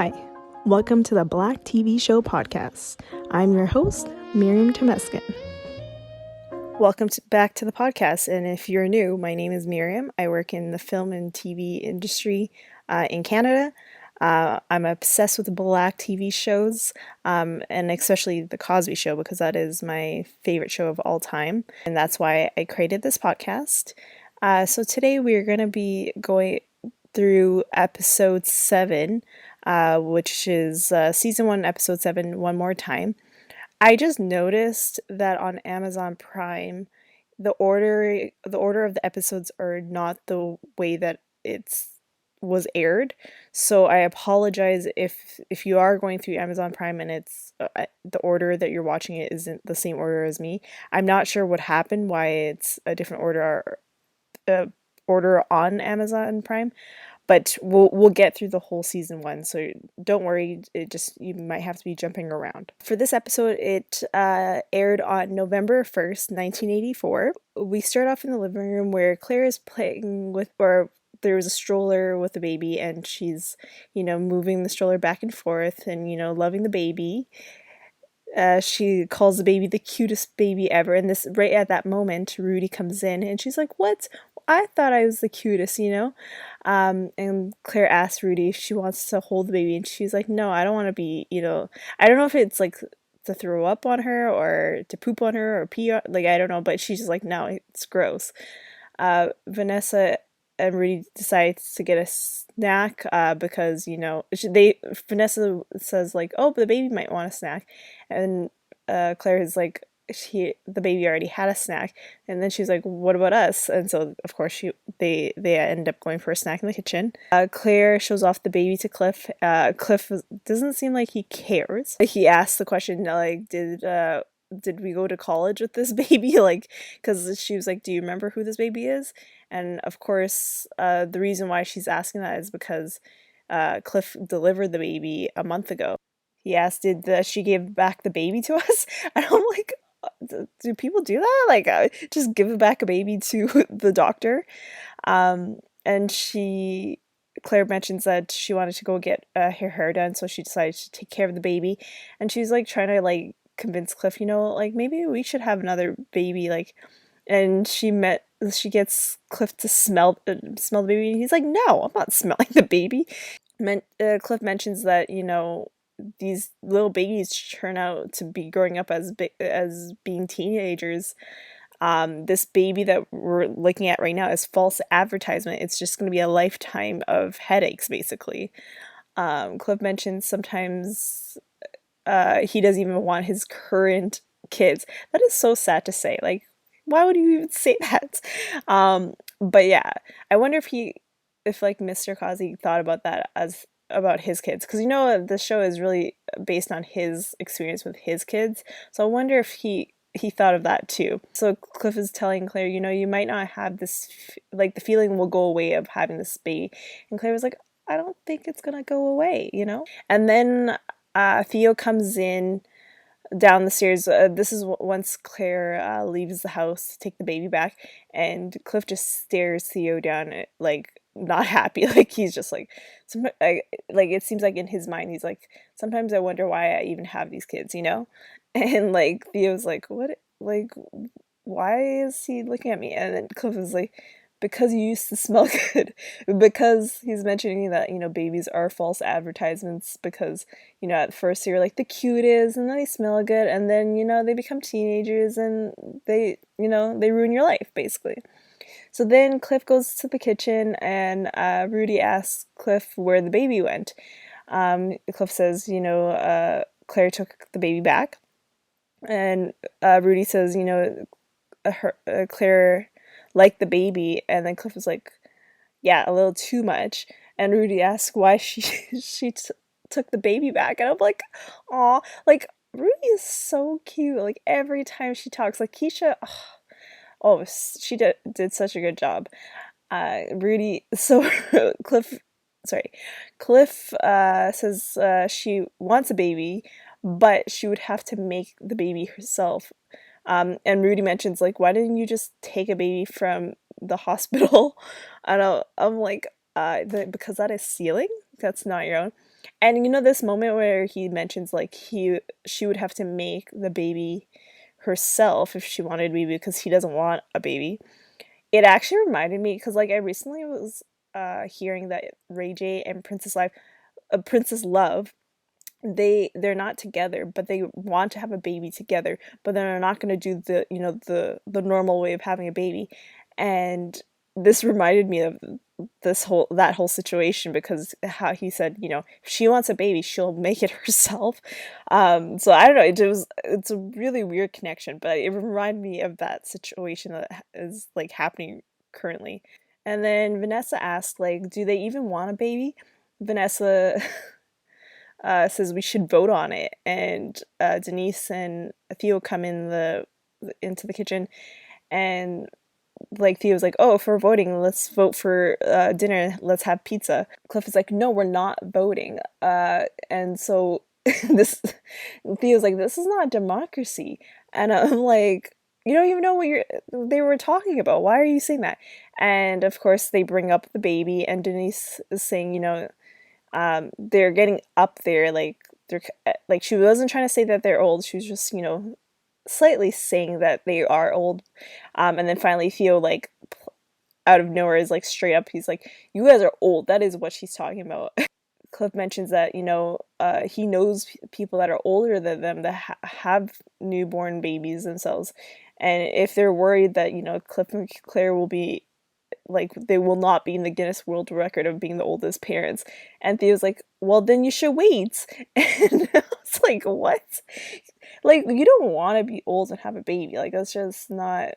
Hi, welcome to the Black TV Show podcast. I'm your host, Miriam. Welcome back to the podcast, and if you're new, my name is Miriam. I work in the film and TV industry in Canada. I'm obsessed with Black TV shows, and especially the Cosby Show, because that is my favorite show of all time, and that's why I created this podcast. So today we're going to be going through episode 7, which is season 1, episode 7, one more time. I just noticed that on Amazon Prime, the order of the episodes are not the way that was aired. So I apologize if you are going through Amazon Prime and it's the order that you're watching it isn't the same order as me. I'm not sure what happened, why it's a different order on Amazon Prime. But we'll get through the whole season 1, so don't worry. You might have to be jumping around. For this episode, it aired on November 1st, 1984. We start off in the living room where Claire is playing with, or there was a stroller with the baby, and she's, moving the stroller back and forth and, loving the baby. She calls the baby the cutest baby ever, and this right at that moment, Rudy comes in and she's like, "What? I thought I was the cutest, and Claire asks Rudy if she wants to hold the baby, and she's like, "No, I don't want to be, I don't know if it's like to throw up on her or to poop on her or pee on, like, I don't know, but she's just like, no, it's gross." Vanessa and Rudy decides to get a snack because Vanessa says like, "Oh, but the baby might want a snack," and Claire is like, the baby already had a snack, and then she's like, "What about us?" And so of course they end up going for a snack in the kitchen. Claire shows off the baby to Cliff. Cliff doesn't seem like he cares. He asks the question like, did we go to college with this baby? Like, because she was like, "Do you remember who this baby is?" And of course, the reason why she's asking that is because Cliff delivered the baby a month ago. He asked, "Did she give back the baby to us?" And I'm like, do people do that? Like, just give back a baby to the doctor? And Claire mentions that she wanted to go get her hair done, so she decided to take care of the baby. And she's like trying to like convince Cliff, like, maybe we should have another baby, like. And she gets Cliff to smell the baby, and he's like, "No, I'm not smelling the baby." Cliff mentions that these little babies turn out to be growing up as being teenagers. This baby that we're looking at right now is false advertisement. It's just going to be a lifetime of headaches, basically. Cliff mentions sometimes he doesn't even want his current kids. That is so sad to say. Like, why would you even say that? But yeah, I wonder if like Mr. Cosby thought about that about his kids, because the show is really based on his experience with his kids. So I wonder if he thought of that too. So Cliff is telling Claire, you might not have this, like, the feeling will go away of having this baby. And Claire was like, "I don't think it's gonna go away, And then Theo comes in down the stairs. This is once Claire leaves the house to take the baby back, and Cliff just stares Theo down, like, not happy. Like, he's just like, it seems like in his mind he's like, "Sometimes I wonder why I even have these kids," And like Theo's like, "What? Like, why is he looking at me?" And then Cliff is like, "Because you used to smell good." Because he's mentioning that babies are false advertisements, because at first you're like the cutest, and then they smell good, and then they become teenagers, and they ruin your life, basically. So then Cliff goes to the kitchen, and Rudy asks Cliff where the baby went. Cliff says, Claire took the baby back. And Rudy says, Claire liked the baby. And then Cliff was like, "Yeah, a little too much." And Rudy asks why she took the baby back. And I'm like, aw, like, Rudy is so cute. Like, every time she talks, like, Keisha, oh, she did such a good job. Rudy, so Cliff says she wants a baby, but she would have to make the baby herself. And Rudy mentions, like, "Why didn't you just take a baby from the hospital?" And I'm like, because that is stealing. That's not your own. And you know this moment where he mentions like she would have to make the baby herself if she wanted a baby because he doesn't want a baby. It actually reminded me because like I recently was hearing that Ray J and Princess Love, they're not together, but they want to have a baby together, but they're not going to do the the normal way of having a baby. And this reminded me of that whole situation because how he said, if she wants a baby, she'll make it herself. So I don't know, it's a really weird connection, but it reminded me of that situation that is like happening currently. And then Vanessa asked, like, do they even want a baby? Vanessa says we should vote on it, and Denise and Theo come into the kitchen, and like Theo's like, oh, if we're voting, let's vote for dinner. Let's have pizza. Cliff is like, no, we're not voting. And so this Theo's like, this is not democracy, and I'm like, you don't even know what they were talking about. Why are you saying that? And of course, they bring up the baby, and Denise is saying, they're getting up there, like they're like she wasn't trying to say that they're old. She was just, slightly saying that they are old. And then finally Theo, like, out of nowhere, is like straight up, he's like, you guys are old. That is what she's talking about. Cliff mentions that, he knows people that are older than them that have newborn babies themselves, and if they're worried that, Cliff and Claire will be like, they will not be in the Guinness World Record of being the oldest parents. And Theo's like, well, then you should wait. And I was like, what? Like, you don't want to be old and have a baby. Like, that's just not,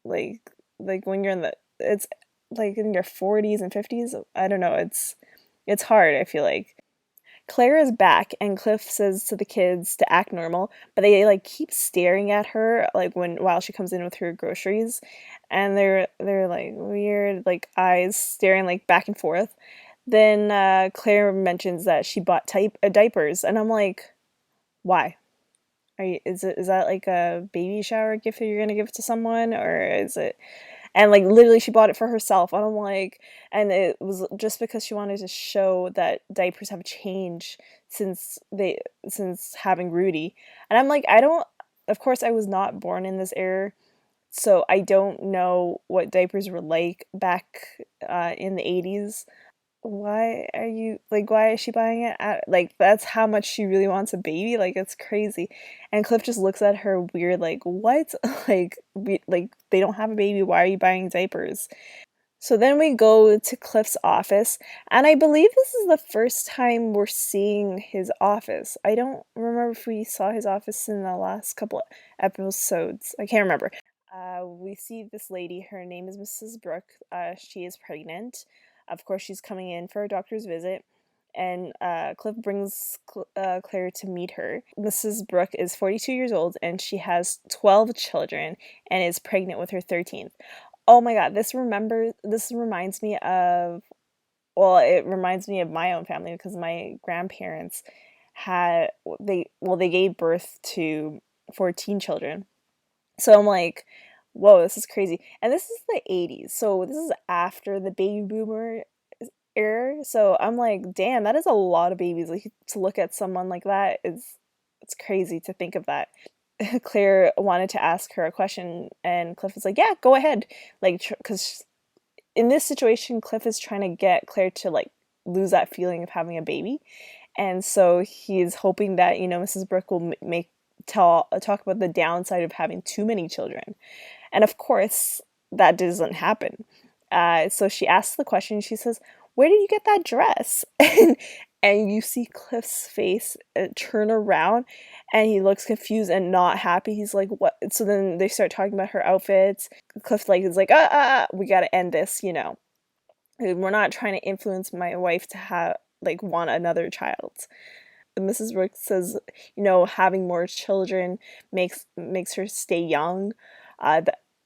like, when you're it's like in your 40s and 50s. I don't know. It's hard, I feel like. Claire is back, and Cliff says to the kids to act normal, but they like keep staring at her like while she comes in with her groceries, and they're like weird like eyes staring like back and forth. Then Claire mentions that she bought diapers, and I'm like, why? Is that like a baby shower gift that you're gonna give to someone, or is it? And like literally she bought it for herself, and I'm like, and it was just because she wanted to show that diapers have changed since having Rudy. And I'm like, I don't, of course I was not born in this era, so I don't know what diapers were like back in the 80s. Why is she buying it like, that's how much she really wants a baby? Like, it's crazy. And Cliff just looks at her weird, like, what? Like they don't have a baby, why are you buying diapers? So then we go to Cliff's office, and I believe this is the first time we're seeing his office. I don't remember if we saw his office in the last couple episodes. I can't remember. We see this lady. Her name is Mrs. Brooke. She is pregnant. Of course, she's coming in for a doctor's visit, and Cliff brings Claire to meet her. Mrs. Brooke is 42 years old, and she has 12 children and is pregnant with her 13th. Oh my god, this reminds me of, well, it reminds me of my own family because my grandparents they gave birth to 14 children. So I'm like, whoa, this is crazy. And this is the 80s. So this is after the baby boomer era. So I'm like, damn, that is a lot of babies. Like, to look at someone like that it's crazy to think of that. Claire wanted to ask her a question, and Cliff was like, yeah, go ahead. Like, because in this situation, Cliff is trying to get Claire to like lose that feeling of having a baby. And so he's hoping that, Mrs. Brooke will talk about the downside of having too many children. And of course, that doesn't happen. So she asks the question. She says, where did you get that dress? And you see Cliff's face turn around, and he looks confused and not happy. He's like, what? So then they start talking about her outfits. Cliff is like, we gotta end this, We're not trying to influence my wife to have, like, want another child. Mrs. Brooks says, having more children makes her stay young.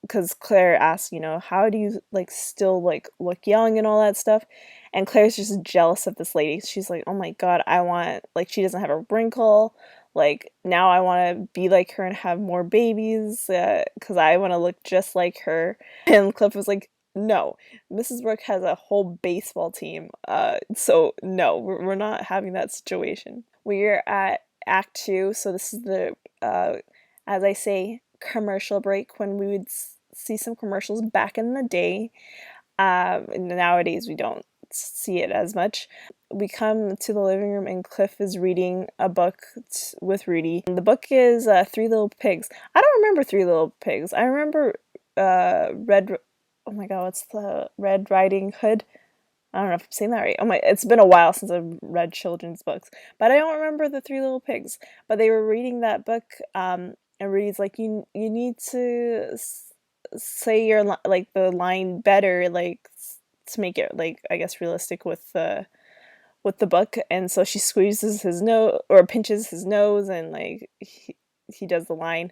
Because Claire asks, how do you like still like look young and all that stuff? And Claire's just jealous of this lady. She's like, oh my god, I want, like, she doesn't have a wrinkle. Like, now I want to be like her and have more babies because I want to look just like her. And Cliff was like, No, Mrs. Brooke has a whole baseball team. So no, we're not having that situation. We're at Act Two, so this is the as I say, commercial break when we would see some commercials back in the day. Nowadays we don't see it as much. We come to the living room and Cliff is reading a book with Rudy. The book is Three Little Pigs. I don't remember Three Little Pigs. I remember Red. Oh my God, what's the Red Riding Hood? I don't know if I'm saying that right. Oh my, it's been a while since I've read children's books, but I don't remember the Three Little Pigs. But they were reading that book, and Rudy's like, you need to say your like the line better, like to make it like I guess realistic with the book. And so she squeezes his nose or pinches his nose, and like he does the line.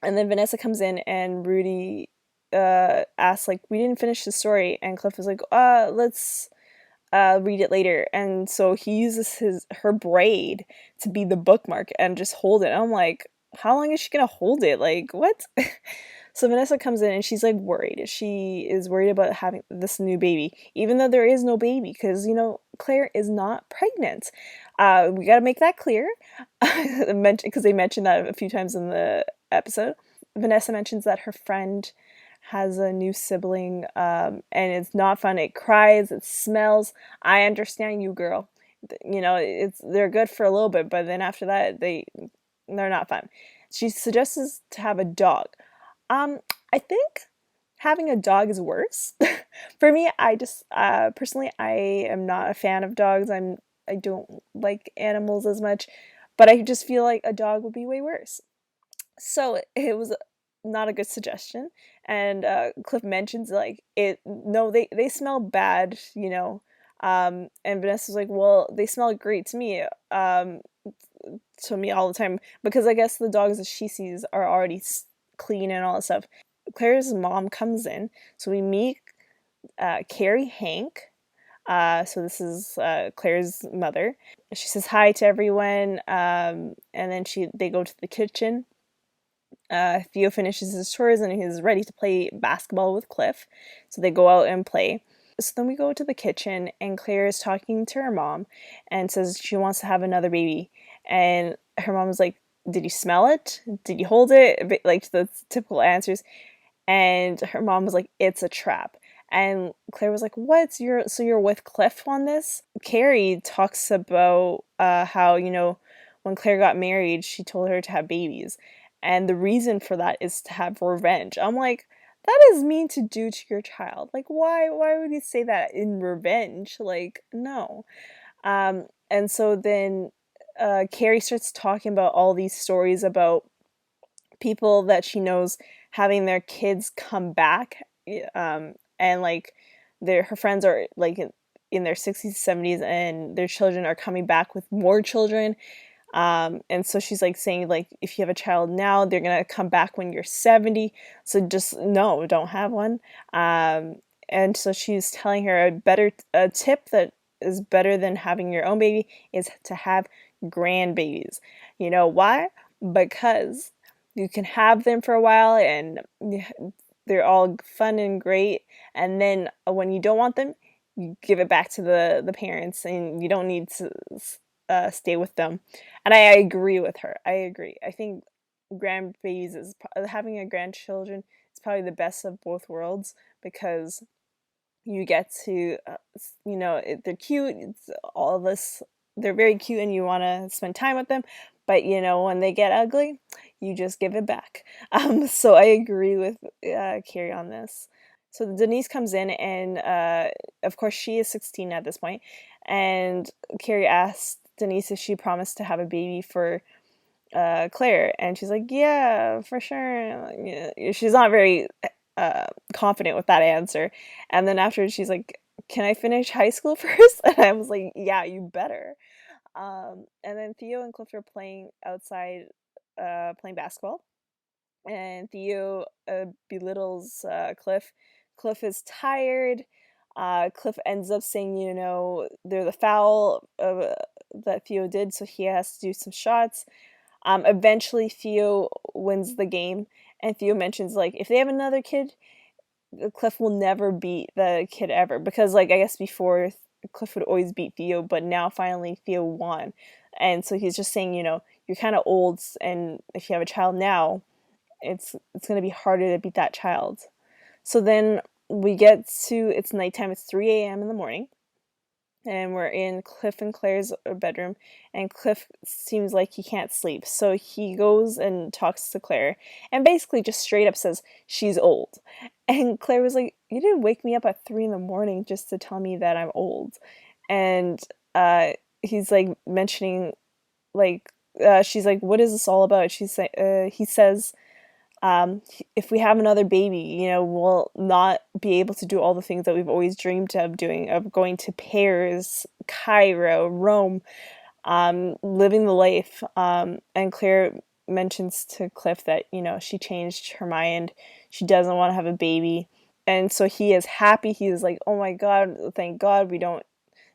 And then Vanessa comes in and Rudy asks like, we didn't finish the story, and Cliff is like, let's read it later. And so he uses her braid to be the bookmark and just hold it. And I'm like, how long is she gonna hold it? Like, what? So Vanessa comes in and she's like worried. She is worried about having this new baby, even though there is no baby, because Claire is not pregnant. We got to make that clear, because they mentioned that a few times in the episode. Vanessa mentions that her friend has a new sibling, and it's not fun. It cries, it smells. I understand you, girl. They're good for a little bit, but then after that, they're not fun. She suggests to have a dog. I think having a dog is worse. For me, I just personally I am not a fan of dogs. I don't like animals as much, but I just feel like a dog would be way worse. So it was not a good suggestion. And Cliff mentions like it. No, they smell bad, And Vanessa's like, well, they smell great to me all the time, because I guess the dogs that she sees are already clean and all that stuff. Claire's mom comes in, so we meet Carrie Hank. So this is Claire's mother. She says hi to everyone, and then they go to the kitchen. Theo finishes his chores and he's ready to play basketball with Cliff, so they go out and play. So then we go to the kitchen and Claire is talking to her mom and says she wants to have another baby, and her mom is like, did you smell it? Did you hold it? Like the typical answers. And her mom was like, it's a trap. And Claire was like, what? So you're with Cliff on this? Carrie talks about how, when Claire got married, she told her to have babies. And the reason for that is to have revenge. I'm like, that is mean to do to your child. Like, why would you say that in revenge? Like, no. And so then Carrie starts talking about all these stories about people that she knows having their kids come back, and like her friends are like in their 60s, 70s, and their children are coming back with more children. And so she's like saying like, if you have a child now, they're gonna come back when you're 70, so just no, don't have one. And so she's telling her a tip that is better than having your own baby is to have grandbabies. You know why? Because you can have them for a while and they're all fun and great, and then when you don't want them, you give it back to the parents, and you don't need to stay with them. And I agree with her. I agree. I think grandbabies is having a grandchildren is probably the best of both worlds, because you get to they're cute. It's all this, they're very cute and you want to spend time with them, but when they get ugly, you just give it back. So I agree with Carrie on this. So Denise comes in, and of course she is 16 at this point, and Carrie asks Denise if she promised to have a baby for Claire, and she's like, yeah, for sure. Yeah. She's not very confident with that answer. And then after, she's like, can I finish high school first? And I was like, yeah, you better. And then Theo and Cliff are playing outside, playing basketball, and Theo belittles Cliff. Cliff is tired. Cliff ends up saying, they're the foul that Theo did, so he has to do some shots. Eventually, Theo wins the game, and Theo mentions, like, if they have another kid, Cliff will never beat the kid ever, because like I guess before Cliff would always beat Theo, but now finally Theo won. And so he's just saying, you're kind of old, and if you have a child now, it's going to be harder to beat that child. So then we get to, it's nighttime, it's 3 a.m. in the morning, and we're in Cliff and Claire's bedroom, and Cliff seems like he can't sleep. So he goes and talks to Claire and basically just straight up says she's old. And Claire was like, "You didn't wake me up at 3 in the morning just to tell me that I'm old." And he's like mentioning, like, she's like, "What is this all about?" He says, if we have another baby, we'll not be able to do all the things that we've always dreamed of doing, of going to Paris, Cairo, Rome, living the life. And Claire mentions to Cliff that, she changed her mind. She doesn't want to have a baby. And so he is happy. He is like, "Oh my God, thank God we don't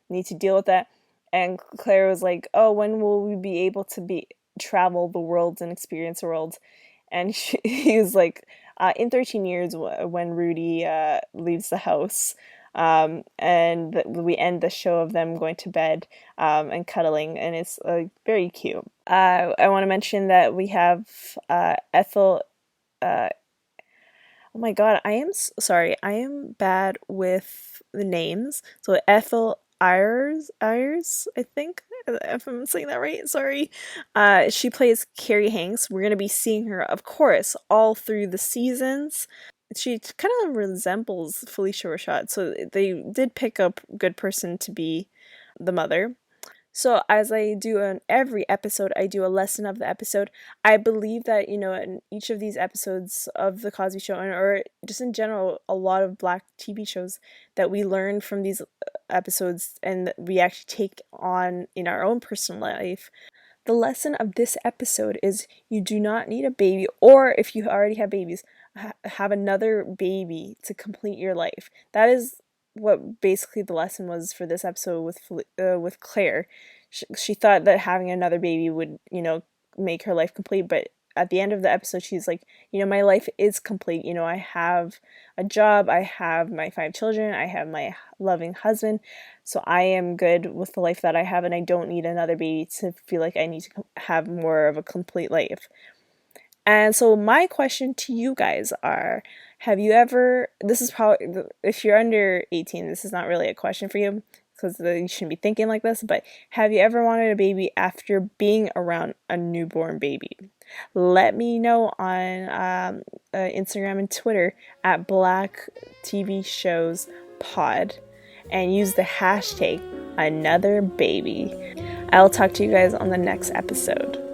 need to deal with that." And Claire was like, "Oh, when will we be able to travel the world and experience the world?" And he was like, "In 13 years, when Rudy leaves the house." And we end the show of them going to bed and cuddling, and it's very cute. I want to mention that we have Ethel. Oh my God, I am sorry. I am bad with the names. So Ethel Ayers, I think, if I'm saying that right. Sorry. She plays Carrie Hanks. We're gonna be seeing her, of course, all through the seasons. She kind of resembles Felicia Rashad, so they did pick a good person to be the mother. So as I do on every episode, I do a lesson of the episode. I believe that, in each of these episodes of The Cosby Show, or just in general, a lot of Black TV shows, that we learn from these episodes and that we actually take on in our own personal life. The lesson of this episode is you do not need a baby, or if you already have babies, have another baby to complete your life. That is what basically the lesson was for this episode with Claire. She thought that having another baby would, make her life complete, but at the end of the episode, she's like, my life is complete. I have a job, I have my 5 children, I have my loving husband, so I am good with the life that I have, and I don't need another baby to feel like I need to have more of a complete life. And so my question to you guys are, have you ever, this is probably, if you're under 18, this is not really a question for you, because you shouldn't be thinking like this, but have you ever wanted a baby after being around a newborn baby? Let me know on Instagram and Twitter at Black TV Shows Pod, and use the hashtag #AnotherBaby. I'll talk to you guys on the next episode.